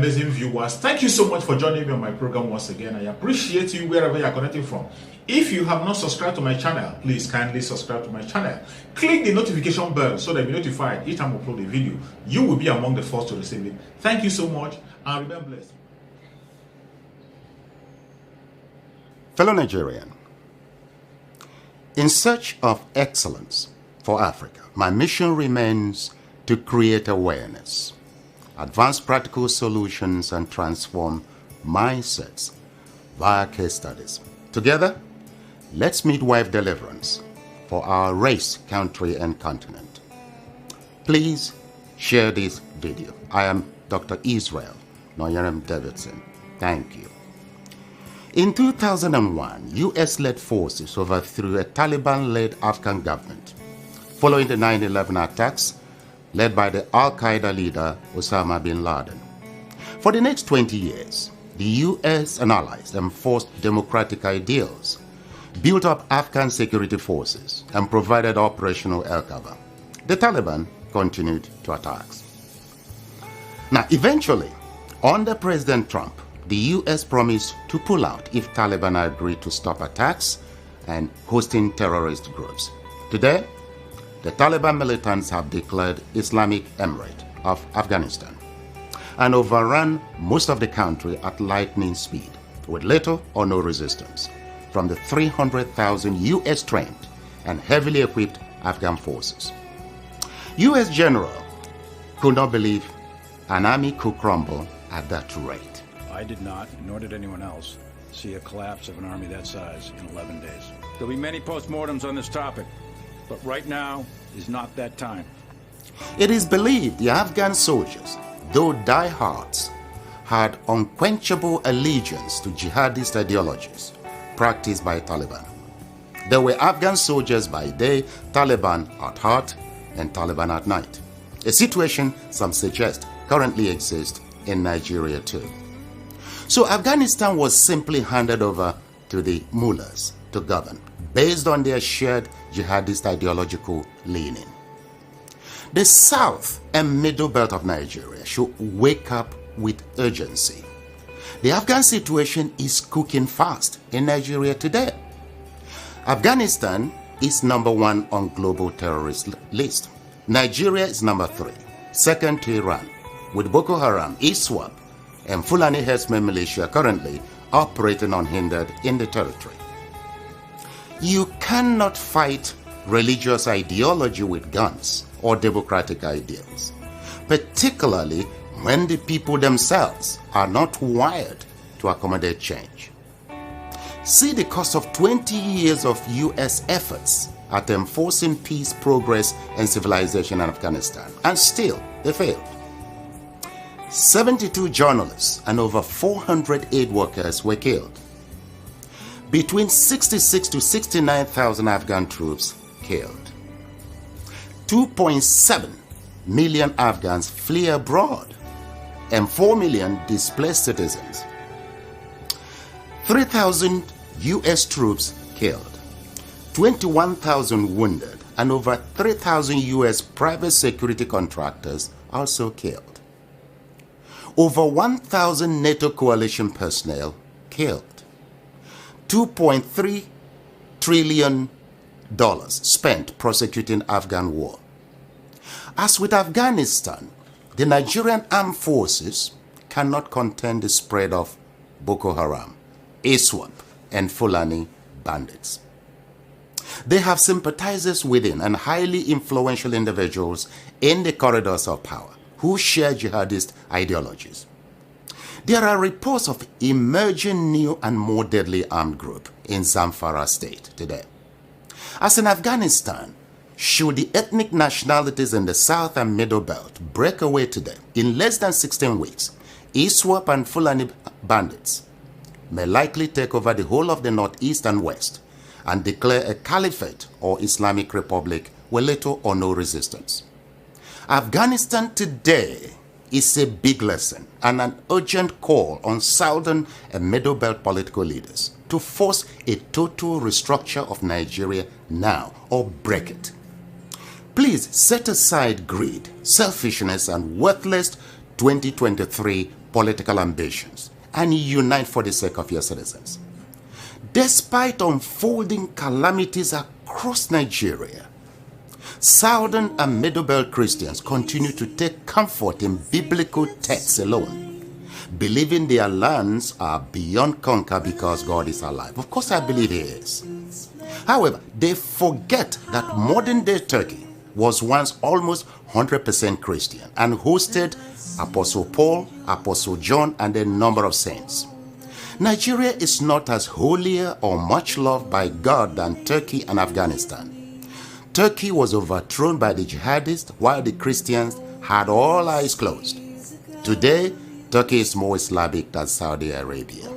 amazing viewers. Thank you so much for joining me on my program once again. I appreciate you wherever you are connecting from. If you have not subscribed to my channel, please kindly subscribe to my channel. Click the notification bell so that you'll be notified each time I upload a video. You will be among the first to receive it. Thank you so much and remain blessed. Fellow Nigerian, in search of excellence for Africa, my mission remains to create awareness, advance practical solutions, and transform mindsets via case studies. Together, let's midwife deliverance for our race, country, and continent. Please share this video. I am Dr. Israel Noyerem Davidson. Thank you. In 2001, US-led forces overthrew a Taliban-led Afghan government following the 9/11 attacks led by the Al-Qaeda leader Osama bin Laden. For the next 20 years, the US and allies enforced democratic ideals, built up Afghan security forces, and provided operational air cover. The Taliban continued to attack. Now, eventually, under President Trump, the US promised to pull out if Taliban agreed to stop attacks and hosting terrorist groups. Today, the Taliban militants have declared Islamic Emirate of Afghanistan and overrun most of the country at lightning speed with little or no resistance from the 300,000 US-trained and heavily equipped Afghan forces. US general could not believe an army could crumble at that rate. I did not, nor did anyone else, see a collapse of an army that size in 11 days. There'll be many postmortems on this topic, but right now is not that time. It is believed the Afghan soldiers, though diehards, had unquenchable allegiance to jihadist ideologies practiced by Taliban. There were Afghan soldiers by day, Taliban at heart, and Taliban at night. A situation some suggest currently exists in Nigeria too. So Afghanistan was simply handed over to the mullahs to govern, based on their shared jihadist ideological leaning. The south and middle belt of Nigeria should wake up with urgency. The Afghan situation is cooking fast in Nigeria today. Afghanistan is number 1 on global terrorist list. Nigeria is number 3, second to Iran, with Boko Haram, ISWAP, and Fulani herdsmen militia currently operating unhindered in the territory. You cannot fight religious ideology with guns or democratic ideals, particularly when the people themselves are not wired to accommodate change. See the cost of 20 years of US efforts at enforcing peace, progress, and civilization in Afghanistan, and still they failed. 72 journalists and over 400 aid workers were killed. Between 66 to 69,000 Afghan troops killed. 2.7 million Afghans flee abroad and 4 million displaced citizens. 3,000 US troops killed, 21,000 wounded, and over 3,000 US private security contractors also killed. Over 1,000 NATO coalition personnel killed. $2.3 trillion spent prosecuting Afghan war. As with Afghanistan, the Nigerian armed forces cannot contain the spread of Boko Haram, ISWAP, and Fulani bandits. They have sympathizers within and highly influential individuals in the corridors of power who share jihadist ideologies. There are reports of emerging new and more deadly armed group in Zamfara state today. As in Afghanistan, should the ethnic nationalities in the south and middle belt break away today, in less than 16 weeks, ISWAP and Fulani bandits may likely take over the whole of the northeast and west and declare a caliphate or Islamic republic with little or no resistance. Afghanistan today is a big lesson and an urgent call on southern and middle belt political leaders to force a total restructure of Nigeria now or break it. Please set aside greed, selfishness, and worthless 2023 political ambitions and unite for the sake of your citizens. Despite unfolding calamities across Nigeria, Southern and Middle Belt Christians continue to take comfort in biblical texts alone, believing their lands are beyond conquer because God is alive. Of course, I believe He is. However, they forget that modern-day Turkey was once almost 100% Christian and hosted Apostle Paul, Apostle John, and a number of saints. Nigeria is not as holier or much loved by God than Turkey and Afghanistan. Turkey was overthrown by the jihadists while the Christians had all eyes closed. Today, Turkey is more Islamic than Saudi Arabia.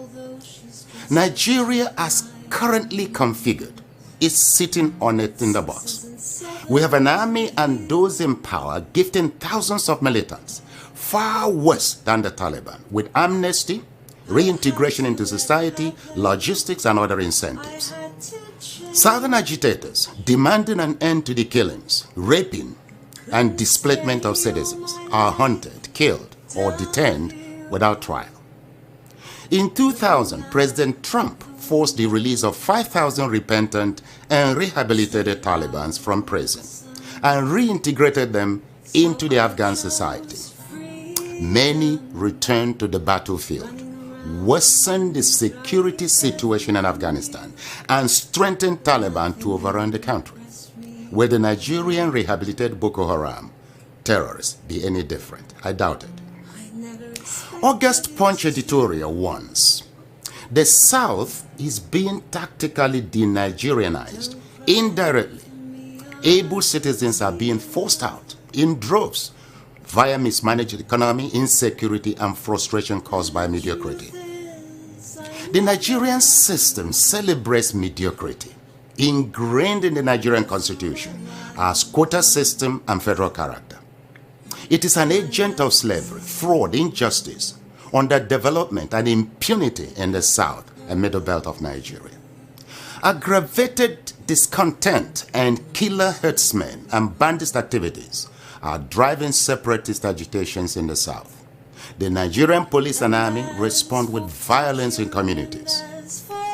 Nigeria, as currently configured, is sitting on a tinderbox. We have an army and those in power gifting thousands of militants, far worse than the Taliban, with amnesty, reintegration into society, logistics, and other incentives. Southern agitators demanding an end to the killings, raping, and displacement of citizens are hunted, killed, or detained without trial. In 2000, President Trump forced the release of 5,000 repentant and rehabilitated Talibans from prison and reintegrated them into the Afghan society. Many returned to the battlefield, worsened the security situation in Afghanistan, and strengthened Taliban to overrun the country. Will the Nigerian rehabilitated Boko Haram terrorists be any different? I doubt it. August Punch editorial once, the South is being tactically de-Nigerianized. Indirectly, able citizens are being forced out in droves via mismanaged economy, insecurity, and frustration caused by mediocrity. The Nigerian system celebrates mediocrity, ingrained in the Nigerian constitution as quota system and federal character. It is an agent of slavery, fraud, injustice, underdevelopment, and impunity in the South and Middle Belt of Nigeria. Aggravated discontent and killer herdsmen and bandit activities are driving separatist agitations in the South. The Nigerian police and army respond with violence in communities.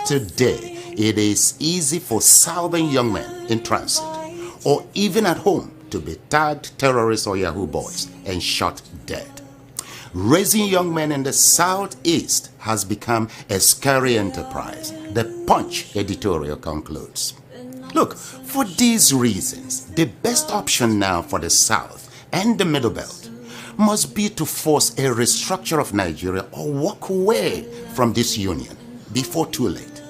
Today, it is easy for Southern young men in transit or even at home to be tagged terrorists or Yahoo boys and shot dead. Raising young men in the Southeast has become a scary enterprise, the Punch editorial concludes. Look, for these reasons, the best option now for the South and the Middle Belt must be to force a restructure of Nigeria or walk away from this union before too late.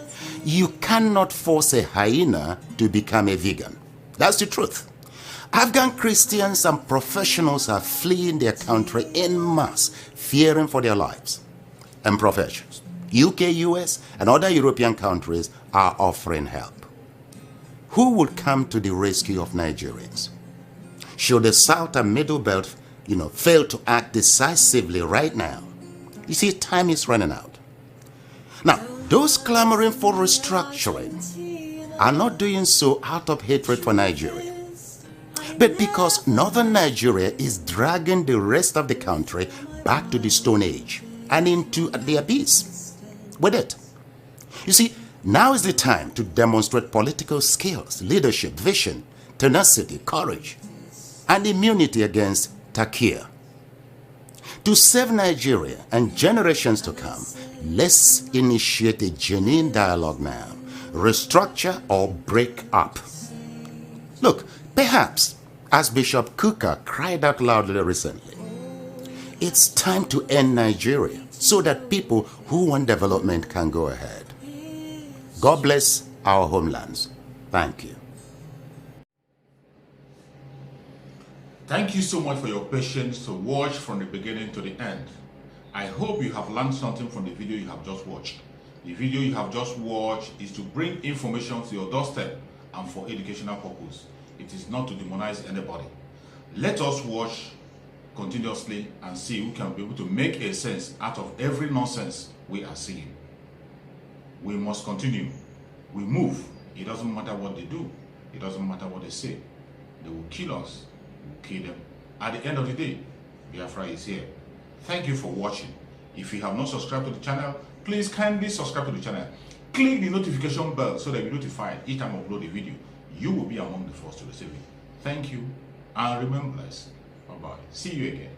You cannot force a hyena to become a vegan. That's the truth. Afghan Christians and professionals are fleeing their country en masse, fearing for their lives and professions. UK, US, and other European countries are offering help. Who would come to the rescue of Nigerians? Should the South and Middle Belt, fail to act decisively right now? You see, time is running out. Now, those clamoring for restructuring are not doing so out of hatred for Nigeria, but because northern Nigeria is dragging the rest of the country back to the Stone Age and into the abyss with it. You see, now is the time to demonstrate political skills, leadership, vision, tenacity, courage, and immunity against Takia. To save Nigeria and generations to come, let's initiate a genuine dialogue now. Restructure or break up. Look, perhaps, as Bishop Kuka cried out loudly recently, it's time to end Nigeria so that people who want development can go ahead. God bless our homelands. Thank you. Thank you so much for your patience to watch from the beginning to the end. I hope you have learned something from the video you have just watched. The video you have just watched is to bring information to your doorstep and for educational purpose. It is not to demonize anybody. Let us watch continuously and see who can be able to make a sense out of every nonsense we are seeing. We must continue. We move. It doesn't matter what they do. It doesn't matter what they say. They will kill us. We will kill them. At the end of the day, Biafra is here. Thank you for watching. If you have not subscribed to the channel, please kindly subscribe to the channel. Click the notification bell so that you'll be notified each time I upload a video. You will be among the first to receive it. Thank you and remain blessed. Bye-bye. See you again.